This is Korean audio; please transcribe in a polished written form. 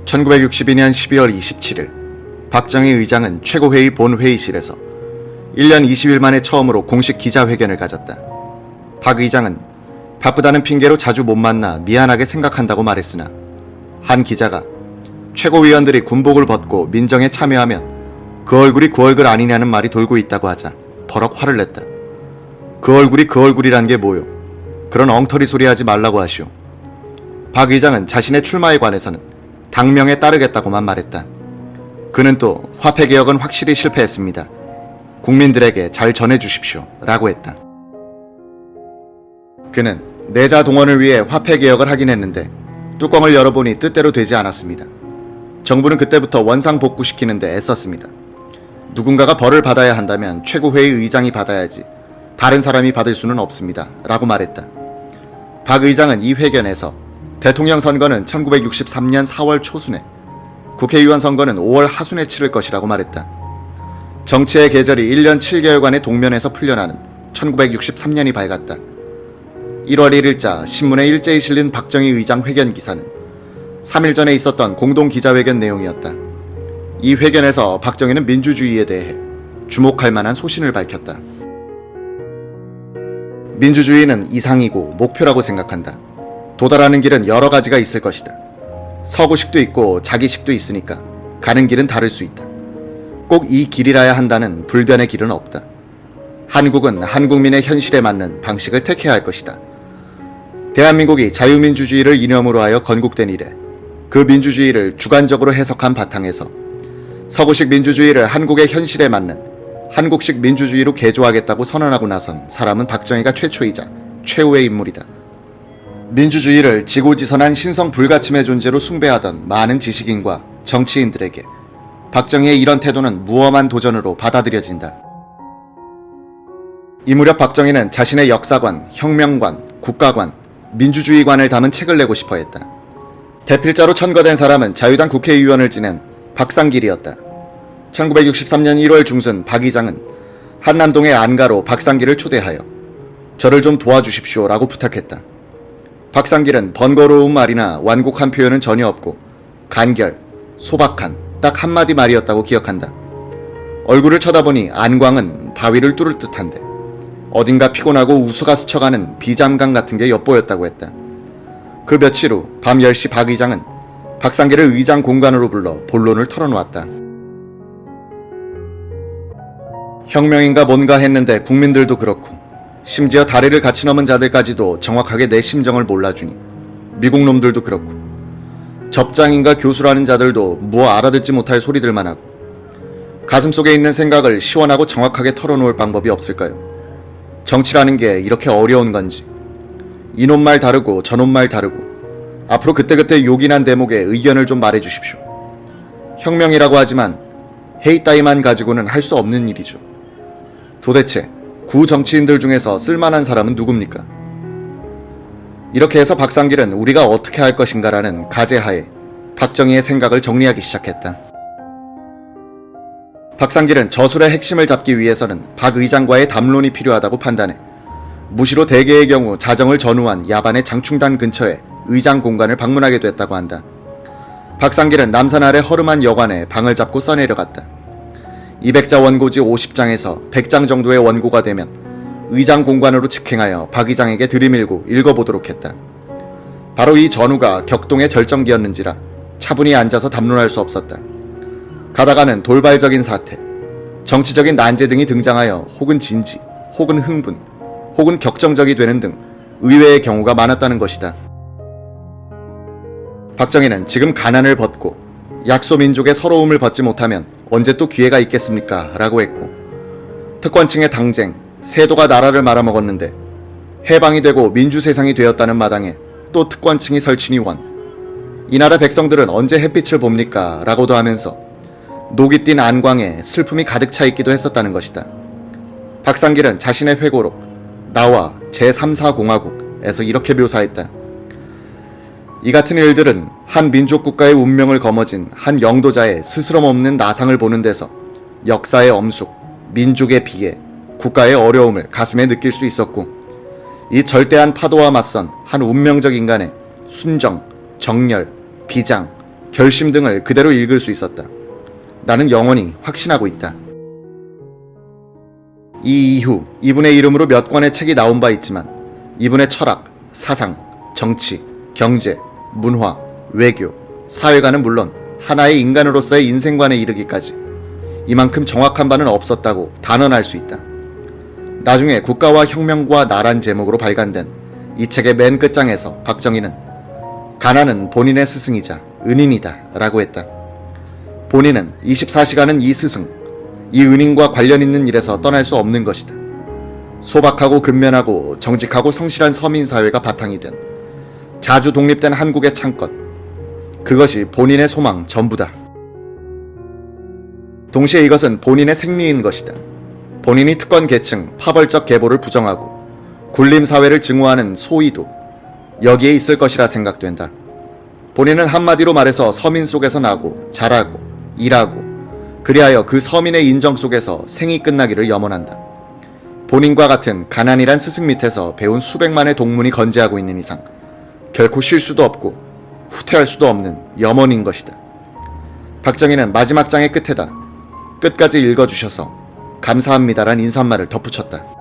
1962년 12월 27일 박정희 의장은 최고회의 본회의실에서 1년 20일 만에 처음으로 공식 기자회견을 가졌다. 박 의장은 바쁘다는 핑계로 자주 못 만나 미안하게 생각한다고 말했으나 한 기자가 최고위원들이 군복을 벗고 민정에 참여하면 그 얼굴이 그 얼굴 아니냐는 말이 돌고 있다고 하자 버럭 화를 냈다. 그 얼굴이 그 얼굴이란 게 뭐요? 그런 엉터리 소리 하지 말라고 하시오. 박 의장은 자신의 출마에 관해서는 당명에 따르겠다고만 말했다. 그는 또 화폐개혁은 확실히 실패했습니다. 국민들에게 잘 전해주십시오 라고 했다. 그는 내자 동원을 위해 화폐개혁을 하긴 했는데 뚜껑을 열어보니 뜻대로 되지 않았습니다. 정부는 그때부터 원상복구시키는데 애썼습니다. 누군가가 벌을 받아야 한다면 최고회의 의장이 받아야지 다른 사람이 받을 수는 없습니다 라고 말했다. 박 의장은 이 회견에서 대통령 선거는 1963년 4월 초순에, 국회의원 선거는 5월 하순에 치를 것이라고 말했다. 정치의 계절이 1년 7개월간의 동면에서 풀려나는 1963년이 밝았다. 1월 1일자 신문에 일제히 실린 박정희 의장 회견 기사는 3일 전에 있었던 공동 기자회견 내용이었다. 이 회견에서 박정희는 민주주의에 대해 주목할 만한 소신을 밝혔다. 민주주의는 이상이고 목표라고 생각한다. 도달하는 길은 여러 가지가 있을 것이다. 서구식도 있고 자기식도 있으니까 가는 길은 다를 수 있다. 꼭 이 길이라야 한다는 불변의 길은 없다. 한국은 한국민의 현실에 맞는 방식을 택해야 할 것이다. 대한민국이 자유민주주의를 이념으로 하여 건국된 이래 그 민주주의를 주관적으로 해석한 바탕에서 서구식 민주주의를 한국의 현실에 맞는 한국식 민주주의로 개조하겠다고 선언하고 나선 사람은 박정희가 최초이자 최후의 인물이다. 민주주의를 지고지선한 신성 불가침의 존재로 숭배하던 많은 지식인과 정치인들에게 박정희의 이런 태도는 무엄한 도전으로 받아들여진다. 이 무렵 박정희는 자신의 역사관, 혁명관, 국가관, 민주주의관을 담은 책을 내고 싶어 했다. 대필자로 천거된 사람은 자유당 국회의원을 지낸 박상길이었다. 1963년 1월 중순 박 의장은 한남동의 안가로 박상길을 초대하여 저를 좀 도와주십시오 라고 부탁했다. 박상길은 번거로운 말이나 완곡한 표현은 전혀 없고 간결, 소박한 딱 한마디 말이었다고 기억한다. 얼굴을 쳐다보니 안광은 바위를 뚫을 듯한데 어딘가 피곤하고 우수가 스쳐가는 비장감 같은 게 엿보였다고 했다. 그 며칠 후 밤 10시 박 의장은 박상길을 의장 공간으로 불러 본론을 털어놓았다. 혁명인가 뭔가 했는데 국민들도 그렇고 심지어 다리를 같이 넘은 자들까지도 정확하게 내 심정을 몰라주니 미국 놈들도 그렇고 접장인가 교수라는 자들도 뭐 알아듣지 못할 소리들만 하고 가슴속에 있는 생각을 시원하고 정확하게 털어놓을 방법이 없을까요? 정치라는 게 이렇게 어려운 건지 이놈 말 다르고 저놈 말 다르고 앞으로 그때그때 요긴한 대목에 의견을 좀 말해주십시오. 혁명이라고 하지만 회의 따위만 가지고는 할 수 없는 일이죠. 도대체 구 정치인들 중에서 쓸만한 사람은 누굽니까? 이렇게 해서 박상길은 우리가 어떻게 할 것인가라는 가제하에 박정희의 생각을 정리하기 시작했다. 박상길은 저술의 핵심을 잡기 위해서는 박 의장과의 담론이 필요하다고 판단해 무시로 대개의 경우 자정을 전후한 야반의 장충단 근처에 의장 공간을 방문하게 됐다고 한다. 박상길은 남산 아래 허름한 여관에 방을 잡고 써내려갔다. 200자 원고지 50장에서 100장 정도의 원고가 되면 의장 공간으로 직행하여 박 의장에게 들이밀고 읽어보도록 했다. 바로 이 전후가 격동의 절정기였는지라 차분히 앉아서 담론할 수 없었다. 가다가는 돌발적인 사태, 정치적인 난제 등이 등장하여 혹은 진지, 혹은 흥분, 혹은 격정적이 되는 등 의외의 경우가 많았다는 것이다. 박정희는 지금 가난을 벗고 약소민족의 서러움을 벗지 못하면 언제 또 기회가 있겠습니까? 라고 했고 특권층의 당쟁, 세도가 나라를 말아먹었는데 해방이 되고 민주세상이 되었다는 마당에 또 특권층이 설치니 원. 이 나라 백성들은 언제 햇빛을 봅니까? 라고도 하면서 녹이 띤 안광에 슬픔이 가득 차 있기도 했었다는 것이다. 박상길은 자신의 회고록 나와 제3사공화국에서 이렇게 묘사했다. 이 같은 일들은 한 민족 국가의 운명을 거머쥔 한 영도자의 스스럼 없는 나상을 보는 데서 역사의 엄숙, 민족의 비애, 국가의 어려움을 가슴에 느낄 수 있었고 이 절대한 파도와 맞선 한 운명적 인간의 순정, 정열, 비장, 결심 등을 그대로 읽을 수 있었다. 나는 영원히 확신하고 있다. 이 이후 이분의 이름으로 몇 권의 책이 나온 바 있지만 이분의 철학, 사상, 정치, 경제, 문화, 외교, 사회관은 물론 하나의 인간으로서의 인생관에 이르기까지 이만큼 정확한 바는 없었다고 단언할 수 있다. 나중에 국가와 혁명과 나란 제목으로 발간된 이 책의 맨 끝장에서 박정희는 가난은 본인의 스승이자 은인이다 라고 했다. 본인은 24시간은 이 스승, 이 은인과 관련 있는 일에서 떠날 수 없는 것이다. 소박하고 근면하고 정직하고 성실한 서민사회가 바탕이 된 자주 독립된 한국의 창건, 그것이 본인의 소망 전부다. 동시에 이것은 본인의 생리인 것이다. 본인이 특권 계층, 파벌적 계보를 부정하고 굴림사회를 증오하는 소위도 여기에 있을 것이라 생각된다. 본인은 한마디로 말해서 서민 속에서 나고 자라고 일하고 그리하여 그 서민의 인정 속에서 생이 끝나기를 염원한다. 본인과 같은 가난이란 스승 밑에서 배운 수백만의 동문이 건재하고 있는 이상 결코 쉴 수도 없고 후퇴할 수도 없는 염원인 것이다. 박정희는 마지막 장의 끝에다 끝까지 읽어주셔서 감사합니다란 인사말을 덧붙였다.